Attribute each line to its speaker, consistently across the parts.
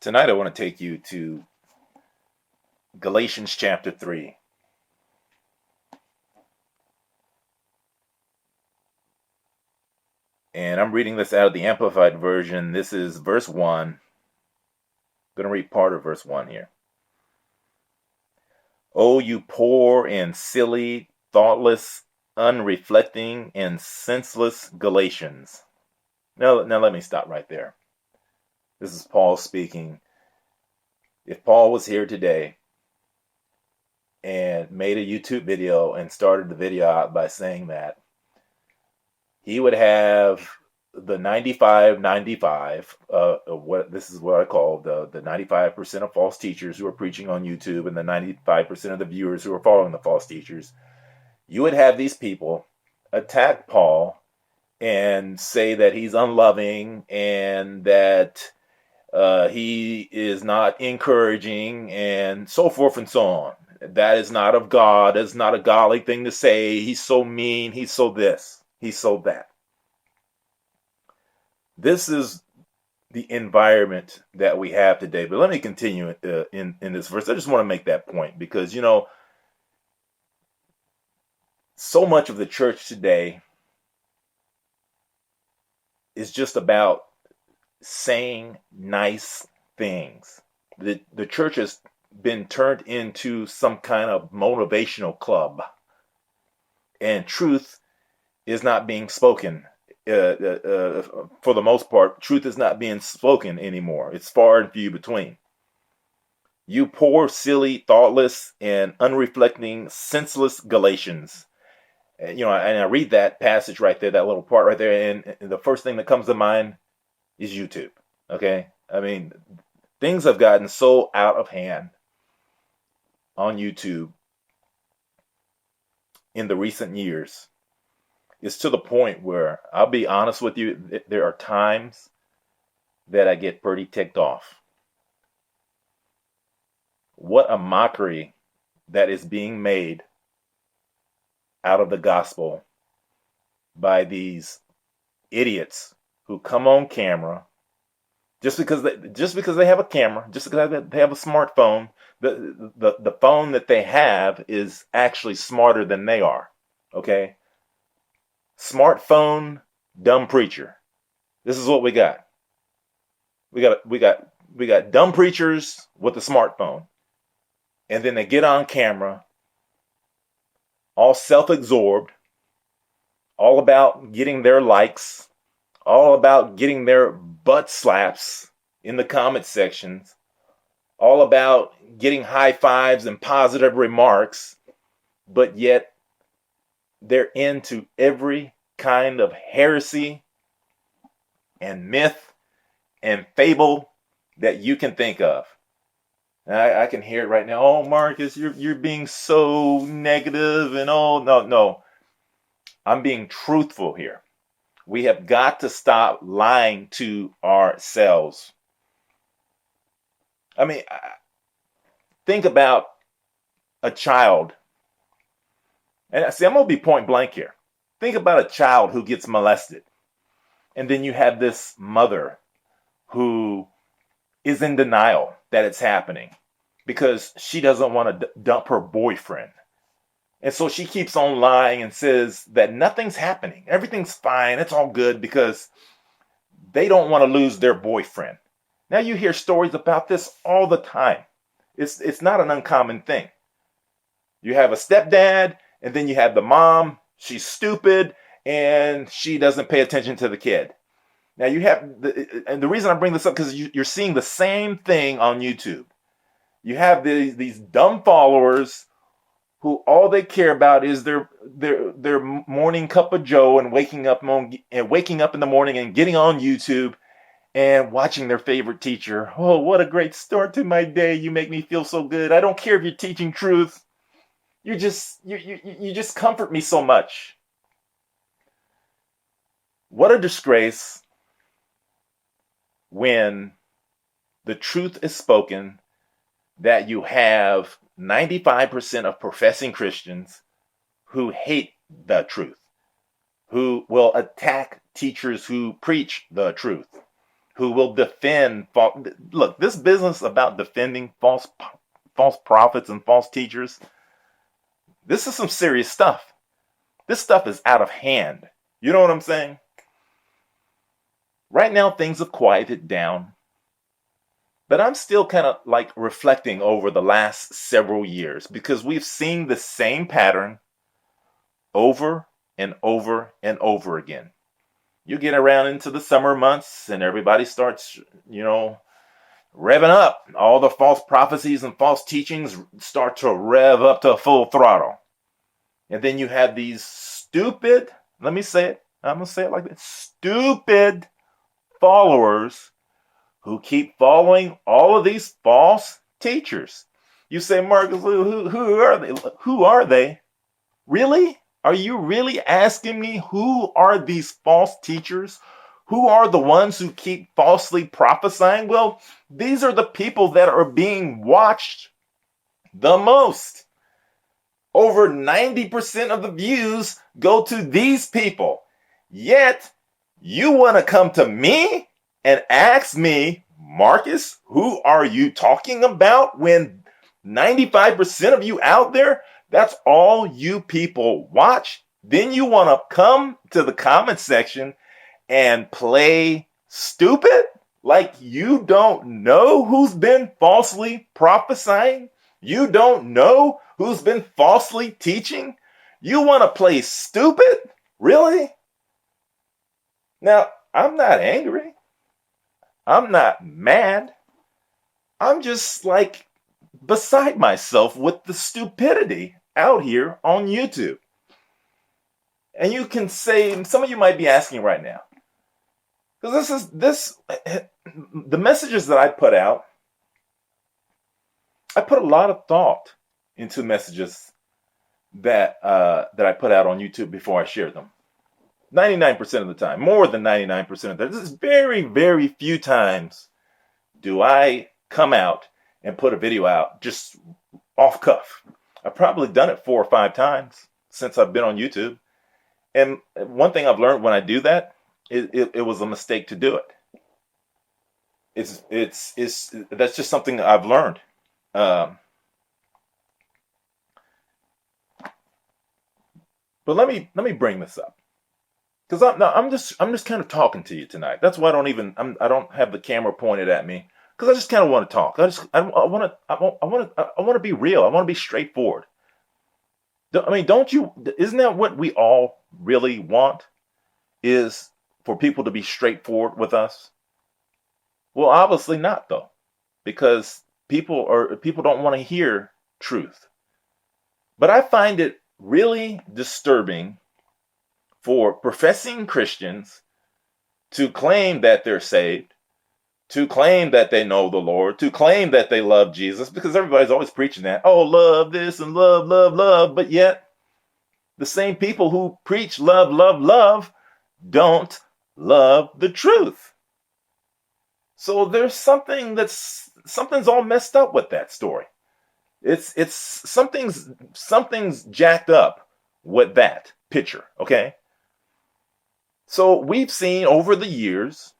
Speaker 1: Tonight I want to take you to Galatians chapter 3. And I'm reading this out of the Amplified version. This is verse 1. I'm going to read part of verse 1 here. Oh, you poor and silly, thoughtless, unreflecting, and senseless Galatians. Now let me stop right there. This is Paul speaking. If Paul was here today and made a YouTube video and started the video out by saying that, he would have the 95 what this is what I call the 95% of false teachers who are preaching on YouTube and the 95% of the viewers who are following the false teachers. You would have these people attack Paul and say that he's unloving and that he is not encouraging and so forth and so on. That is not of God. That's not a godly thing to say. He's so mean. He's so this. He's so that. This is the environment that we have today. But let me continue in this verse. I just want to make that point because, so much of the church today is just about saying nice things. The church has been turned into some kind of motivational club, and truth is not being spoken. For the most part, truth is not being spoken anymore. It's far and few between. You poor, silly, thoughtless, and unreflecting, senseless Galatians. And I read that passage right there, that little part right there, and the first thing that comes to mind is YouTube. Okay? I mean, things have gotten so out of hand on YouTube in the recent years. It's to the point where, I'll be honest with you, there are times that I get pretty ticked off. What a mockery that is being made out of the gospel by these idiots who come on camera just because they have a camera, just because they have a smartphone. The phone that they have is actually smarter than they are. Okay? Smartphone, dumb preacher. This is what we got. We got dumb preachers with a smartphone. And then they get on camera, all self-absorbed, all about getting their likes, all about getting their butt slaps in the comment sections, all about getting high fives and positive remarks, but yet they're into every kind of heresy and myth and fable that you can think of. And I can hear it right now. Oh, Marcus, you're being so negative and no. I'm being truthful here. We have got to stop lying to ourselves. I mean, think about a child. And see, I'm going to be point blank here. Think about a child who gets molested. And then you have this mother who is in denial that it's happening because she doesn't want to dump her boyfriend. And so she keeps on lying and says that nothing's happening. Everything's fine. It's all good because they don't want to lose their boyfriend. Now you hear stories about this all the time. It's not an uncommon thing. You have a stepdad, and then you have the mom. She's stupid, and she doesn't pay attention to the kid. Now you have, and the reason I bring this up because you're seeing the same thing on YouTube. You have these dumb followers who all they care about is their morning cup of joe and waking up in the morning and getting on YouTube and watching their favorite teacher. Oh, what a great start to my day! You make me feel so good. I don't care if you're teaching truth. You just comfort me so much. What a disgrace when the truth is spoken that you have 95% of professing Christians who hate the truth, who will attack teachers who preach the truth, who will defend look, this business about defending false prophets and false teachers, this is some serious stuff. This stuff is out of hand. You know what I'm saying? Right now, things have quieted down, but I'm still kind of like reflecting over the last several years because we've seen the same pattern over and over and over again. You get around into the summer months and everybody starts, revving up. All the false prophecies and false teachings start to rev up to full throttle. And then you have these stupid, let me say it, I'm going to say it like this, stupid followers who keep following all of these false teachers. You say, Marcus, who are they? Who are they? Really? Are you really asking me who are these false teachers? Who are the ones who keep falsely prophesying? Well, these are the people that are being watched the most. Over 90% of the views go to these people. Yet, you want to come to me and ask me, Marcus, who are you talking about when 95% of you out there, that's all you people watch? Then you want to come to the comment section and play stupid? Like you don't know who's been falsely prophesying? You don't know who's been falsely teaching? You want to play stupid? Really? Now, I'm not angry. I'm not mad. I'm just like beside myself with the stupidity out here on YouTube. And you can say, some of you might be asking right now, because the messages that I put out, I put a lot of thought into messages that I put out on YouTube before I shared them. 99% of the time, more than 99% of the time. This is very, very few times do I come out and put a video out just off cuff. I've probably done it 4 or 5 times since I've been on YouTube. And one thing I've learned when I do that, it was a mistake to do it. That's just something I've learned. But let me bring this up. Because I'm just kind of talking to you tonight. That's why I don't have the camera pointed at me, because I just kind of want to talk. I want to be real. I want to be straightforward. Don't you? Isn't that what we all really want? Is for people to be straightforward with us? Well, obviously not, though, because people don't want to hear truth. But I find it really disturbing for professing Christians to claim that they're saved, to claim that they know the Lord, to claim that they love Jesus, because everybody's always preaching that, oh, love this and love, love, love. But yet, the same people who preach love, love, love don't love the truth. So there's something's all messed up with that story. It's something's jacked up with that picture, okay? So we've seen over the years,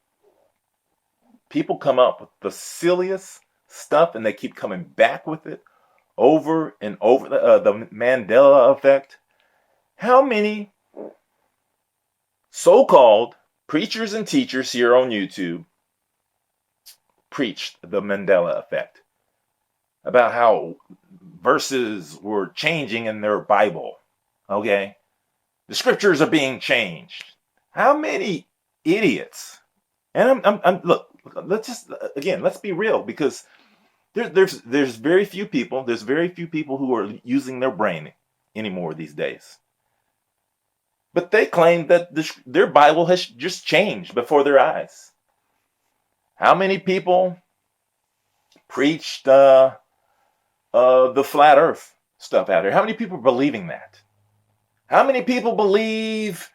Speaker 1: people come up with the silliest stuff and they keep coming back with it over and over. The Mandela effect. How many so-called preachers and teachers here on YouTube preached the Mandela effect? About how verses were changing in their Bible, okay? The scriptures are being changed. How many idiots? And look, let's be real, because there's very few people who are using their brain anymore these days. But they claim that their Bible has just changed before their eyes. How many people preached the flat earth stuff out here? How many people are believing that? How many people believe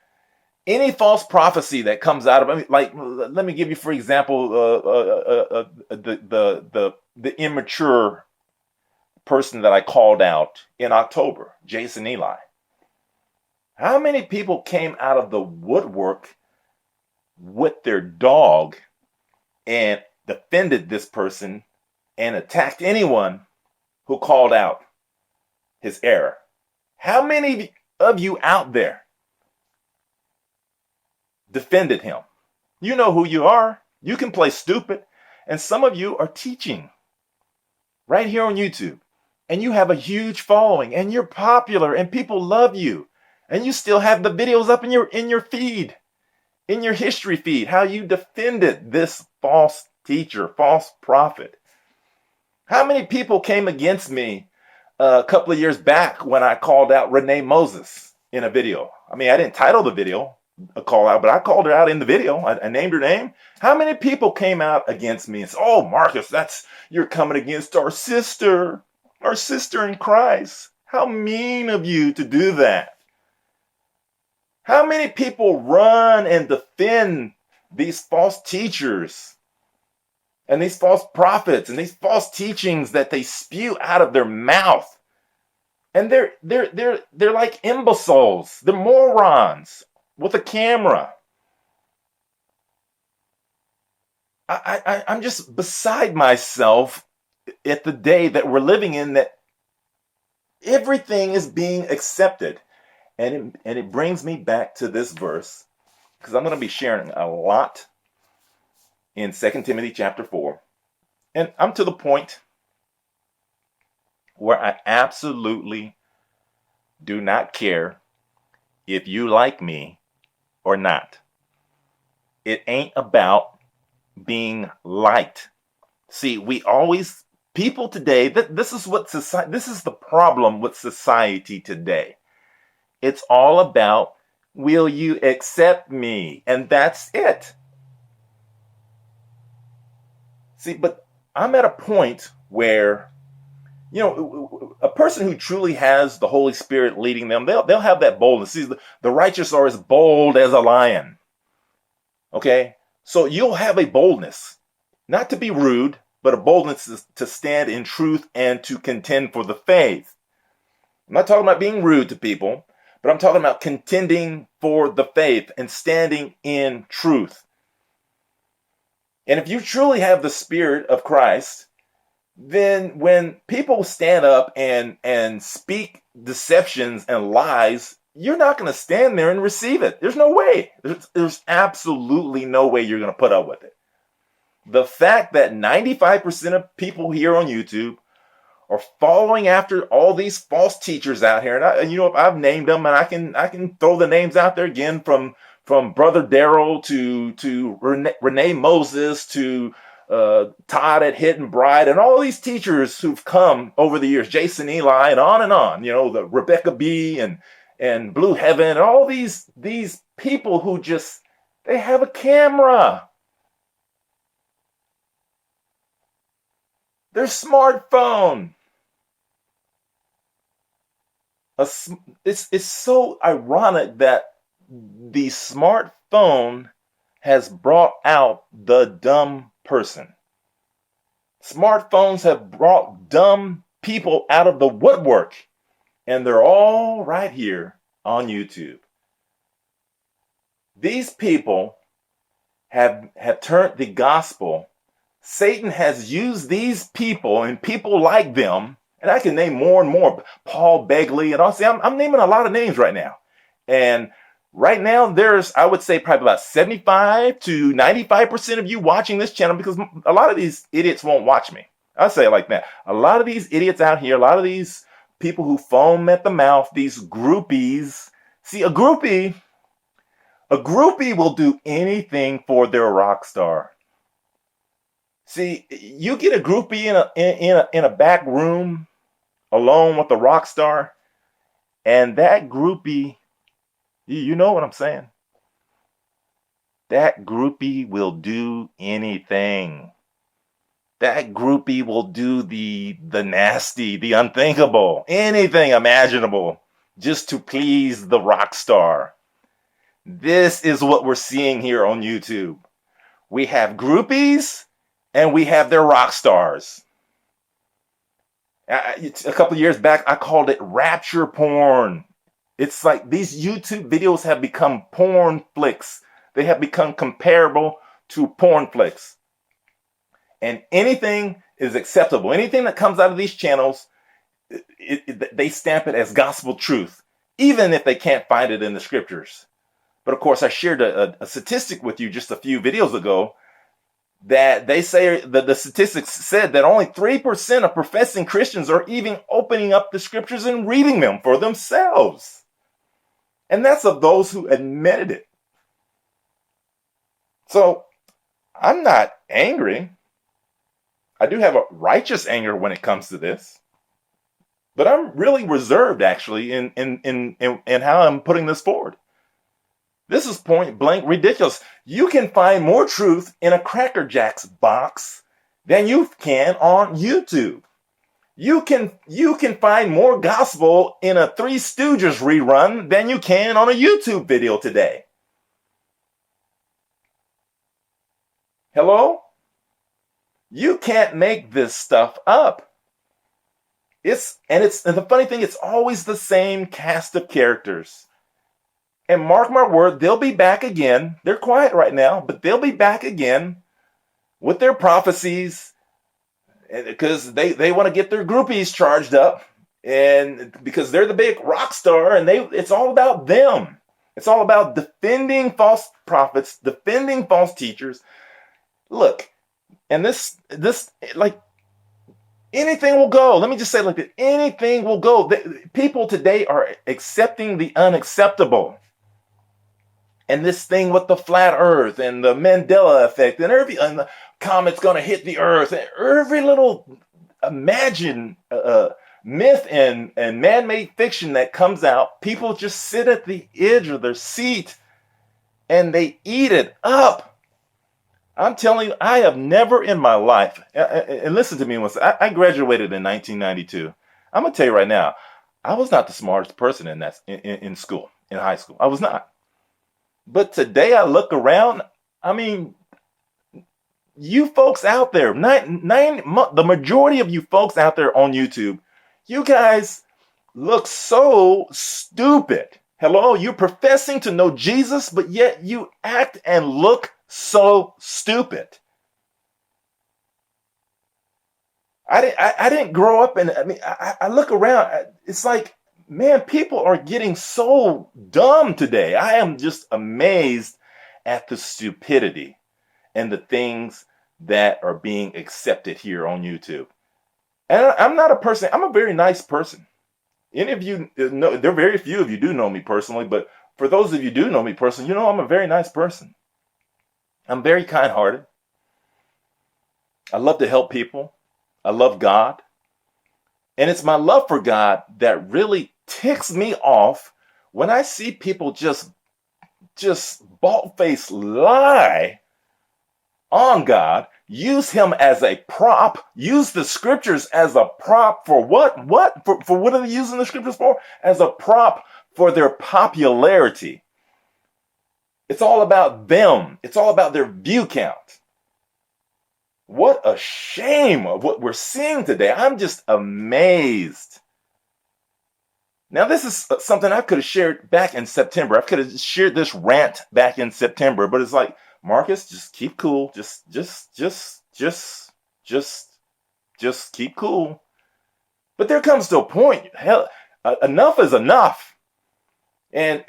Speaker 1: any false prophecy that comes out of, let me give you, for example, the immature person that I called out in October, Jason Eli. How many people came out of the woodwork with their dog and defended this person and attacked anyone who called out his error. How many of you out there defended him? You know who you are. You can play stupid. And some of you are teaching right here on YouTube. And you have a huge following and you're popular and people love you. And you still have the videos up in your feed, in your history feed, how you defended this false teacher, false prophet. How many people came against me a couple of years back when I called out Renee Moses in a video? I mean, I didn't title the video a call out, but I called her out in the video. I named her name. How many people came out against me and said, "Oh, Marcus, you're coming against our sister in Christ. How mean of you to do that." How many people run and defend these false teachers and these false prophets and these false teachings that they spew out of their mouth? And they're like imbeciles. They're morons with a camera. I'm just beside myself at the day that we're living in, that everything is being accepted. And it brings me back to this verse, because I'm going to be sharing a lot in 2 Timothy chapter 4. And I'm to the point where I absolutely do not care if you like me or not. It ain't about being liked. See, people today, this is the problem with society today. It's all about, will you accept me? And that's it. See, but I'm at a point where, a person who truly has the Holy Spirit leading them, they'll have that boldness. See, the righteous are as bold as a lion. Okay? So you'll have a boldness, not to be rude, but a boldness to stand in truth and to contend for the faith. I'm not talking about being rude to people, but I'm talking about contending for the faith and standing in truth. And if you truly have the Spirit of Christ, then when people stand up and speak deceptions and lies, you're not going to stand there and receive it. There's no way. There's absolutely no way you're going to put up with it. The fact that 95% of people here on YouTube are following after all these false teachers out here, and I've named them, and I can throw the names out there again, from Brother Daryl to Renee Moses to Todd at Hidden Bride, and all these teachers who've come over the years, Jason Eli, and on, the Rebecca B and Blue Heaven, and all these people who they have a camera. Their smartphone. It's so ironic that the smartphone has brought out the dumb person. Smartphones have brought dumb people out of the woodwork, and they're all right here on YouTube. These people have turned the gospel. Satan has used these people and people like them, and I can name more and more. Paul Begley, and I'm naming a lot of names right now. And right now, there's, I would say, probably about 75 to 95% of you watching this channel, because a lot of these idiots won't watch me. I'll say it like that. A lot of these idiots out here, a lot of these people who foam at the mouth, these groupies. See, a groupie will do anything for their rock star. See, you get a groupie in a back room alone with a rock star, and that groupie, you know what I'm saying? That groupie will do anything. That groupie will do the nasty, the unthinkable, anything imaginable, just to please the rock star. This is what we're seeing here on YouTube. We have groupies, and we have their rock stars. A couple of years back, I called it rapture porn. It's like these YouTube videos have become porn flicks. They have become comparable to porn flicks. And anything is acceptable. Anything that comes out of these channels, they stamp it as gospel truth, even if they can't find it in the scriptures. But of course, I shared a statistic with you just a few videos ago that they say that the statistics said that only 3% of professing Christians are even opening up the scriptures and reading them for themselves. And that's of those who admitted it. So I'm not angry. I do have a righteous anger when it comes to this. But I'm really reserved, actually, in how I'm putting this forward. This is point blank ridiculous. You can find more truth in a Cracker Jacks box than you can on YouTube. You can find more gospel in a Three Stooges rerun than you can on a YouTube video today. Hello? You can't make this stuff up. And the funny thing, it's always the same cast of characters. And mark my word, they'll be back again. They're quiet right now, but they'll be back again with their prophecies, because they want to get their groupies charged up, and because they're the big rock star, and it's all about them. It's all about defending false prophets, defending false teachers. Look, and this like anything will go. Let me just say it like that. Anything will go. People today are accepting the unacceptable. And this thing with the flat earth and the Mandela effect and the comet's going to hit the earth, and every little imagined myth and man-made fiction that comes out, people just sit at the edge of their seat and they eat it up. I'm telling you, I have never in my life, and listen to me once, I graduated in 1992. I'm going to tell you right now, I was not the smartest person in school, in high school. I was not. But today I look around, I mean, you folks out there, the majority of you folks out there on YouTube, you guys look so stupid. Hello, you're professing to know Jesus, but yet you act and look so stupid. I didn't grow up, and I look around, it's like, man, people are getting so dumb today. I am just amazed at the stupidity and the things that are being accepted here on YouTube. And I'm not a person, I'm a very nice person. Any of you know, there are very few of you do know me personally, but for those of you who do know me personally, you know I'm a very nice person. I'm very kind-hearted. I love to help people. I love God. And it's my love for God that really ticks me off when I see people just bald-faced lie on God, use him as a prop, use the scriptures as a prop for what? For what are they using the scriptures for? As a prop for their popularity. It's all about them. It's all about their view count. What a shame of what we're seeing today. I'm just amazed. Now, this is something I could have shared back in September. I could have shared this rant back in September, but it's like, Marcus, just keep cool. Just keep cool. But there comes to a point, hell, enough is enough. And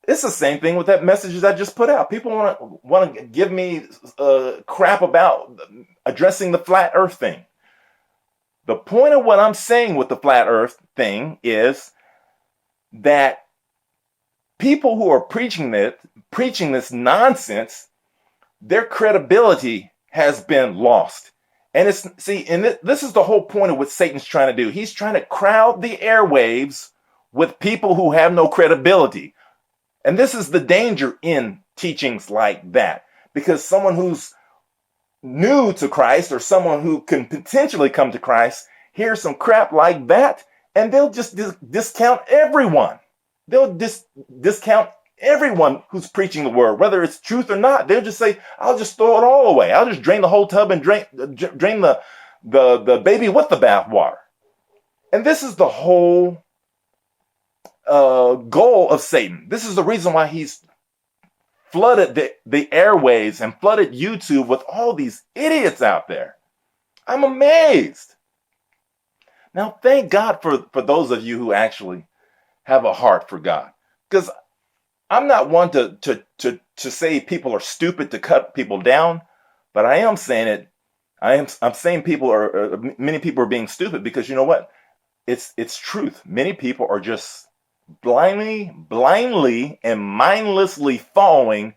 Speaker 1: it's the same thing with that message I just put out. People want to give me crap about addressing the flat earth thing. The point of what I'm saying with the flat earth thing is that people who are preaching this nonsense, their credibility has been lost. And this is the whole point of what Satan's trying to do. He's trying to crowd the airwaves with people who have no credibility. And this is the danger in teachings like that, because someone who's new to Christ or someone who can potentially come to Christ hears some crap like that, and they'll just discount everyone. They'll discount everyone who's preaching the word, whether it's truth or not. They'll just say, I'll just throw it all away. I'll just drain the whole tub and drain the baby with the bathwater. And this is the whole goal of Satan. This is the reason why he's flooded the airwaves and flooded YouTube with all these idiots out there. I'm amazed. Now, thank God for those of you who actually have a heart for God. Because I'm not one to say people are stupid to cut people down, but I am saying it. I'm saying many people are being stupid because you know what? It's truth. Many people are just blindly and mindlessly following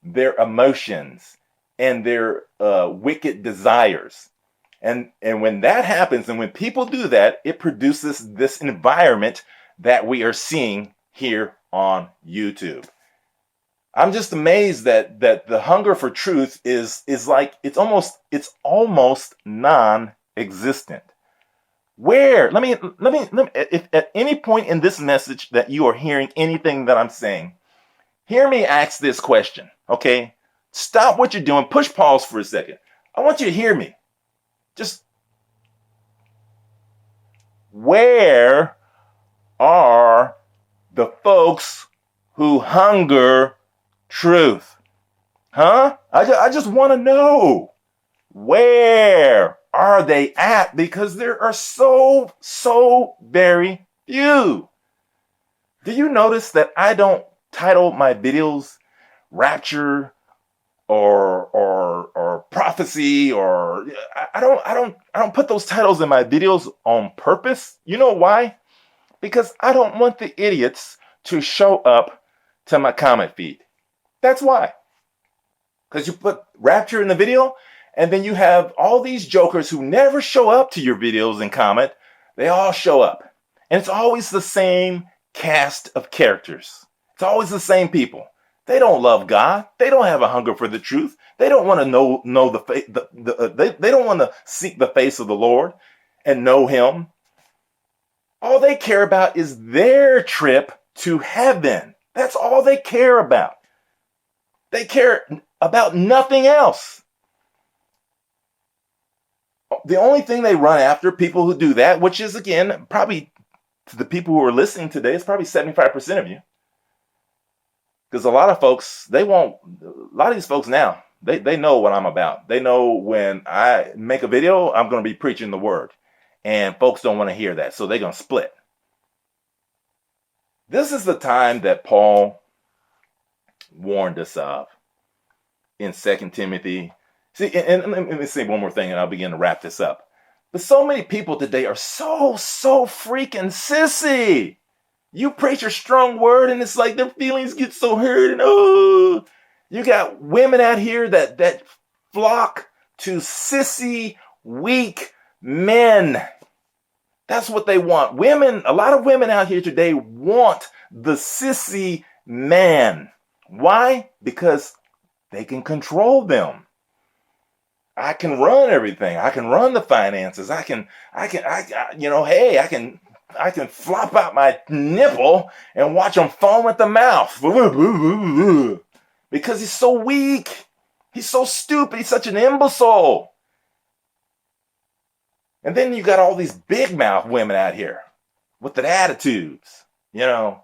Speaker 1: their emotions and their wicked desires. And when that happens, and when people do that, it produces this environment that we are seeing here on YouTube. I'm just amazed that the hunger for truth is like it's almost non-existent. Where? Let me if at any point in this message that you are hearing anything that I'm saying, hear me ask this question, okay? Stop what you're doing, push pause for a second. I want you to hear me. Just where are the folks who hunger truth? Huh? I just want to know. Where are they at? Because there are so very few. Do you notice that I don't title my videos Rapture or prophecy, or I don't put those titles in my videos on purpose? You know why? Because I don't want the idiots to show up to my comment feed. That's why. Because you put Rapture in the video, and then you have all these jokers who never show up to your videos and comment. They all show up. And it's always the same cast of characters. It's always the same people. They don't love God. They don't have a hunger for the truth. They don't want to know they don't want to seek the face of the Lord and know him. All they care about is their trip to heaven. That's all they care about. They care about nothing else. The only thing they run after, people who do that, which is, again, probably to the people who are listening today, it's probably 75% of you. Because a lot of these folks now, they know what I'm about. They know when I make a video, I'm going to be preaching the word. And folks don't want to hear that, so they're going to split. This is the time that Paul warned us of in 2 Timothy. See, and let me say one more thing, and I'll begin to wrap this up. But so many people today are so freaking sissy. You preach a strong word, and it's like their feelings get so hurt, and oh, you got women out here that flock to sissy, weak men. That's what they want. Women, a lot of women out here today want the sissy man. Why? Because they can control them. I can run everything. I can run the finances. I can flop out my nipple and watch him foam at the mouth. Because he's so weak. He's so stupid. He's such an imbecile. And then you got all these big mouth women out here with the attitudes, you know.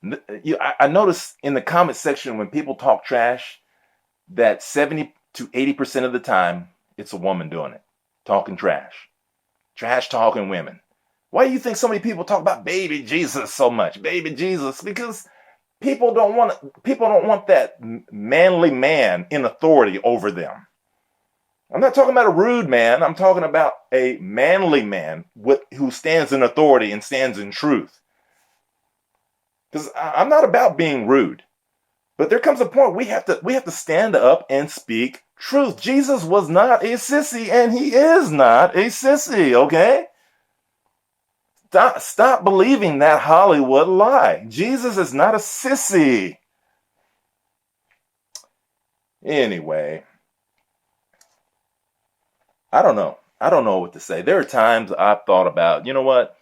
Speaker 1: I notice in the comment section when people talk trash that 70 to 80% of the time it's a woman doing it, talking trash talking women. Why do you think so many people talk about baby Jesus so much? Baby Jesus, because people don't want that manly man in authority over them. I'm not talking about a rude man. I'm talking about a manly man who stands in authority and stands in truth. Because I'm not about being rude. But there comes a point we have to stand up and speak truth. Jesus was not a sissy, and he is not a sissy, okay? Stop believing that Hollywood lie. Jesus is not a sissy. Anyway, I don't know. I don't know what to say. There are times I've thought about, you know what?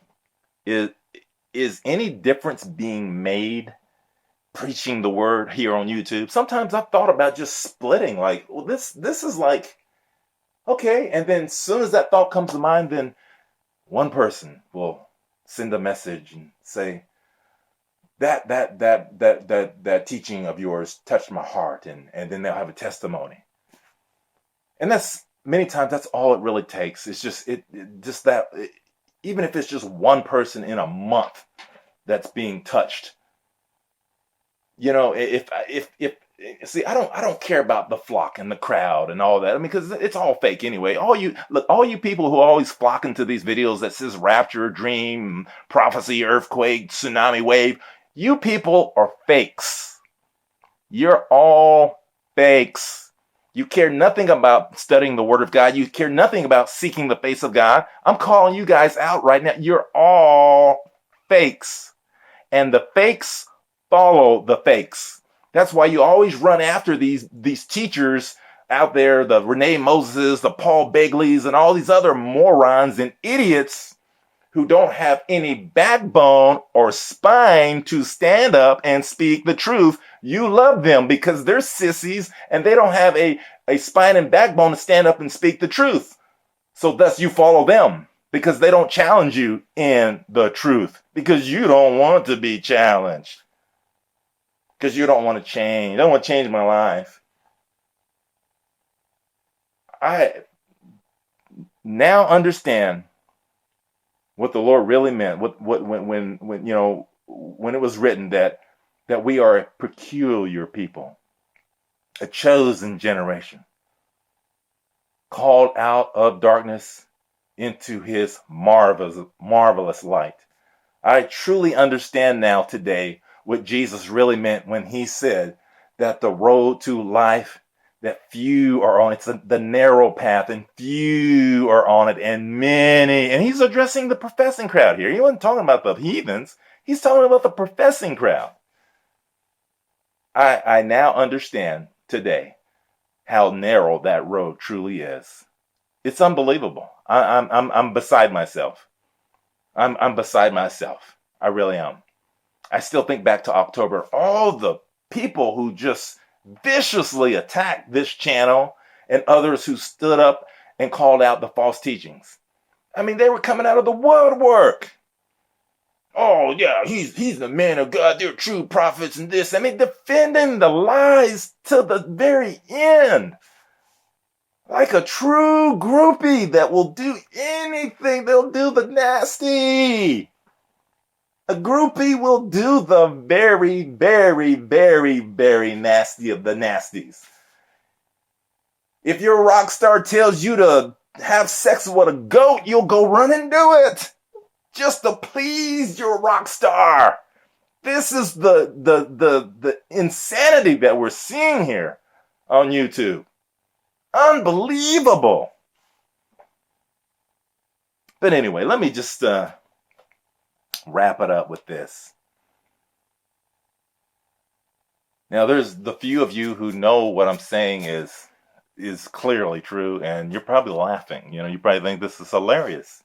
Speaker 1: Is any difference being made preaching the word here on YouTube? Sometimes I've thought about just splitting. Like, well, this is like, okay. And then as soon as that thought comes to mind, then one person will send a message and say, that teaching of yours touched my heart, and then they'll have a testimony. And that's many times that's all it really takes. It's just even if it's just one person in a month that's being touched. If see, I don't care about the flock and the crowd and all that. I mean, because it's all fake anyway. All you people who are always flocking to these videos that says rapture, dream, prophecy, earthquake, tsunami wave, you people are fakes. You're all fakes. You care nothing about studying the Word of God. You care nothing about seeking the face of God. I'm calling you guys out right now. You're all fakes. And the fakes follow the fakes. That's why you always run after these teachers out there, the Renee Moses, the Paul Begleys, and all these other morons and idiots who don't have any backbone or spine to stand up and speak the truth. You love them because they're sissies and they don't have a spine and backbone to stand up and speak the truth. So thus you follow them because they don't challenge you in the truth, because you don't want to be challenged. Because you don't want to change. I don't want to change my life. I now understand what the Lord really meant. When it was written that we are a peculiar people, a chosen generation, called out of darkness into His marvelous light. I truly understand now today what Jesus really meant when He said that the road to life, that few are on, it's the narrow path and few are on it, and many. And He's addressing the professing crowd here. He wasn't talking about the heathens. He's talking about the professing crowd. I now understand today how narrow that road truly is. It's unbelievable. I'm beside myself. I'm beside myself. I really am. I still think back to October, all the people who just viciously attacked this channel and others who stood up and called out the false teachings. I mean, they were coming out of the woodwork. Oh, yeah, he's the man of God. They're true prophets and this. I mean, defending the lies to the very end. Like a true groupie that will do anything. They'll do the nasty. A groupie will do the very, very, very, very nasty of the nasties. If your rock star tells you to have sex with a goat, you'll go run and do it. Just to please your rock star. This is the insanity that we're seeing here on YouTube. Unbelievable. But anyway, let me just wrap it up with this. Now, there's the few of you who know what I'm saying is clearly true, and you're probably laughing. You probably think this is hilarious.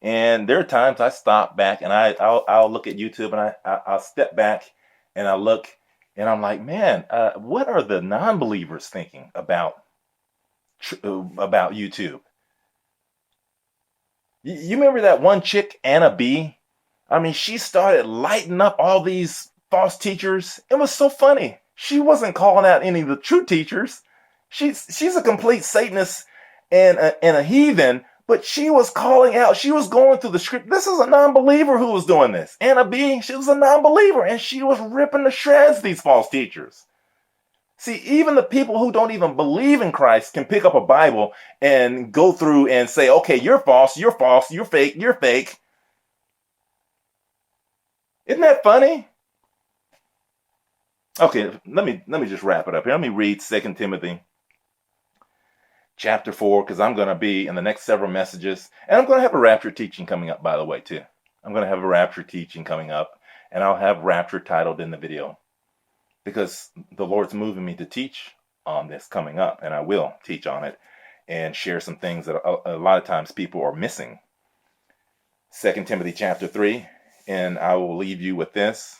Speaker 1: And there are times I stop back and I'll look at YouTube and I'll step back and I look and I'm like, man, what are the non-believers thinking about YouTube? You remember that one chick, Anna B? I mean, she started lighting up all these false teachers. It was so funny. She wasn't calling out any of the true teachers. She's a complete Satanist and a heathen. But she was calling out, she was going through the script. This is a non-believer who was doing this. Anna B, she was a non-believer, and she was ripping to shreds these false teachers. See, even the people who don't even believe in Christ can pick up a Bible and go through and say, okay, you're false, you're fake, you're fake. Isn't that funny? Okay, let me just wrap it up here. Let me read 2 Timothy chapter 4, because I'm going to be in the next several messages, and I'm going to have a rapture teaching coming up, by the way, too. I'm going to have a rapture teaching coming up, and I'll have rapture titled in the video, because the Lord's moving me to teach on this coming up, and I will teach on it and share some things that a lot of times people are missing. 2 Timothy chapter 3, and I will leave you with this.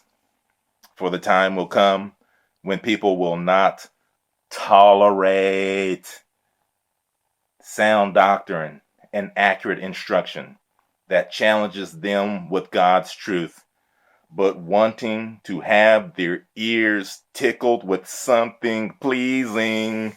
Speaker 1: For the time will come when people will not tolerate sound doctrine and accurate instruction that challenges them with God's truth, but wanting to have their ears tickled with something pleasing,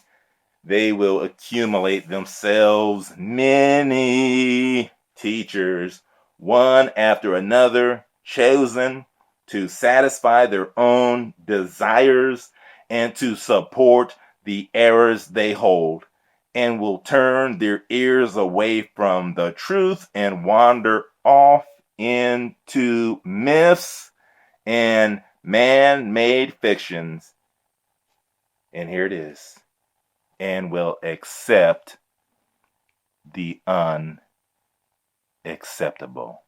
Speaker 1: they will accumulate themselves many teachers, one after another, chosen to satisfy their own desires and to support the errors they hold, and will turn their ears away from the truth and wander off into myths and man-made fictions. And here it is. And will accept the unacceptable.